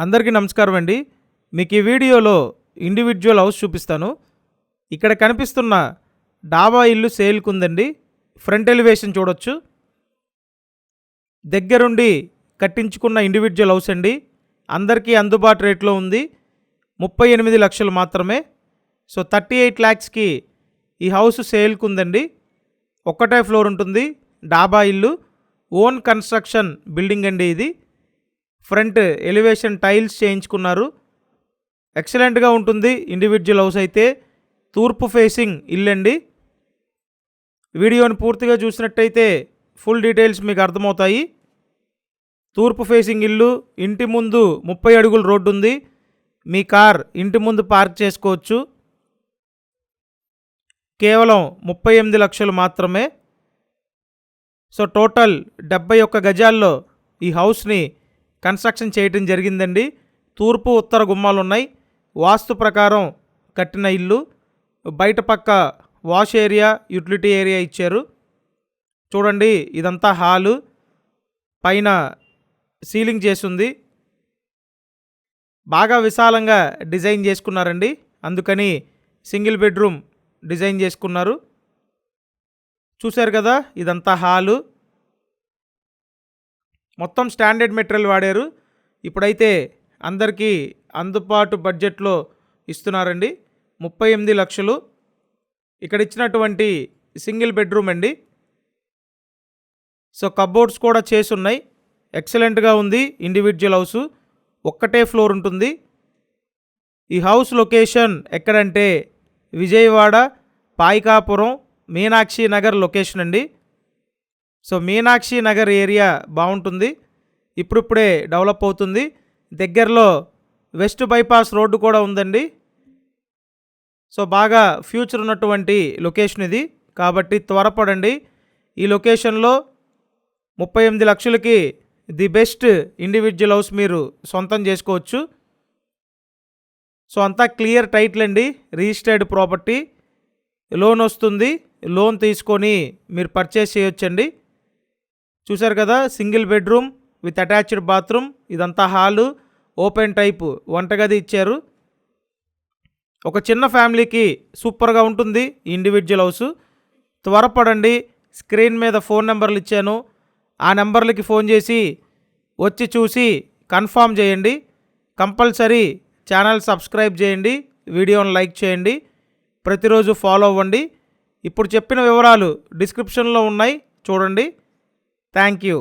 అందరికీ నమస్కారం అండి. మీకు ఈ వీడియోలో ఇండివిజువల్ హౌస్ చూపిస్తాను. ఇక్కడ కనిపిస్తున్న డాబా ఇల్లు సేల్కి ఉందండి. ఫ్రంట్ ఎలివేషన్ చూడొచ్చు. దగ్గరుండి కట్టించుకున్న ఇండివిజువల్ హౌస్ అండి. అందరికీ అందుబాటు రేట్లో ఉంది. 38 లక్షలు మాత్రమే. సో 38 lakhsకి ఈ హౌస్ సేల్కి ఉందండి. ఒక్కటే ఫ్లోర్ ఉంటుంది. డాబా ఇల్లు, ఓన్ కన్స్ట్రక్షన్ బిల్డింగ్ అండి ఇది. ఫ్రంట్ ఎలివేషన్ టైల్స్ చేయించుకున్నారు. ఎక్సలెంట్గా ఉంటుంది ఇండివిజువల్ హౌస్ అయితే. తూర్పు ఫేసింగ్ ఇల్లు అండి. వీడియోని పూర్తిగా చూసినట్టయితే ఫుల్ డీటెయిల్స్ మీకు అర్థమవుతాయి. తూర్పు ఫేసింగ్ ఇల్లు, ఇంటి ముందు 30 అడుగుల రోడ్డు ఉంది. మీ కార్ ఇంటి ముందు పార్క్ చేసుకోవచ్చు. కేవలం 38 లక్షలు మాత్రమే. సో టోటల్ 71 గజాల్లో ఈ హౌస్ని కన్స్ట్రక్షన్ చేయటం జరిగిందండి. తూర్పు ఉత్తర గుమ్మాలు ఉన్నాయి. వాస్తు ప్రకారం కట్టిన ఇల్లు. బయట పక్క వాష్ ఏరియా, యూటిలిటీ ఏరియా ఇచ్చారు. చూడండి, ఇదంతా హాలు, పైన సీలింగ్ చేస్తుంది. బాగా విశాలంగా డిజైన్ చేసుకున్నారండి. అందుకని సింగిల్ బెడ్రూమ్ డిజైన్ చేసుకున్నారు. చూశారు కదా, ఇదంతా హాలు. మొత్తం స్టాండర్డ్ మెటీరియల్ వాడారు. ఇప్పుడైతే అందరికీ అందుబాటు బడ్జెట్లో ఇస్తున్నారండి. 38 లక్షలు. ఇక్కడ ఇచ్చినటువంటి సింగిల్ బెడ్రూమ్ అండి. సో కబోర్డ్స్ కూడా చేసి ఉన్నాయి. ఎక్సలెంట్గా ఉంది ఇండివిజువల్ హౌస్. ఒక్కటే ఫ్లోర్ ఉంటుంది. ఈ హౌస్ లొకేషన్ ఎక్కడంటే విజయవాడ, పాయికాపురం, మీనాక్షి నగర్ లొకేషన్ అండి. సో మీనాక్షి నగర్ ఏరియా బాగుంటుంది. ఇప్పుడిప్పుడే డెవలప్ అవుతుంది. దగ్గరలో వెస్ట్ బైపాస్ రోడ్డు కూడా ఉందండి. సో బాగా ఫ్యూచర్ ఉన్నటువంటి లొకేషన్ ఇది. కాబట్టి త్వరపడండి. ఈ లొకేషన్లో 38 లక్షలకి ది బెస్ట్ ఇండివిజువల్ హౌస్ మీరు సొంతం చేసుకోవచ్చు. సో అంతా క్లియర్ టైటిల్ అండి. Registered property. లోన్ వస్తుంది. లోన్ తీసుకొని మీరు పర్చేస్ చేయొచ్చండి. చూశారు కదా, single bedroom with attached bathroom. ఇదంతా హాలు, ఓపెన్ టైప్ వంటగది ఇచ్చారు. ఒక చిన్న ఫ్యామిలీకి సూపర్గా ఉంటుంది ఈ ఇండివిజువల్ హౌస్. త్వరపడండి. స్క్రీన్ మీద ఫోన్ నెంబర్లు ఇచ్చాను. ఆ నెంబర్లకి ఫోన్ చేసి వచ్చి చూసి కన్ఫామ్ చేయండి. కంపల్సరీ ఛానల్ సబ్స్క్రైబ్ చేయండి. వీడియోని లైక్ చేయండి. ప్రతిరోజు ఫాలో అవ్వండి. ఇప్పుడు చెప్పిన వివరాలు డిస్క్రిప్షన్లో ఉన్నాయి, చూడండి. Thank you.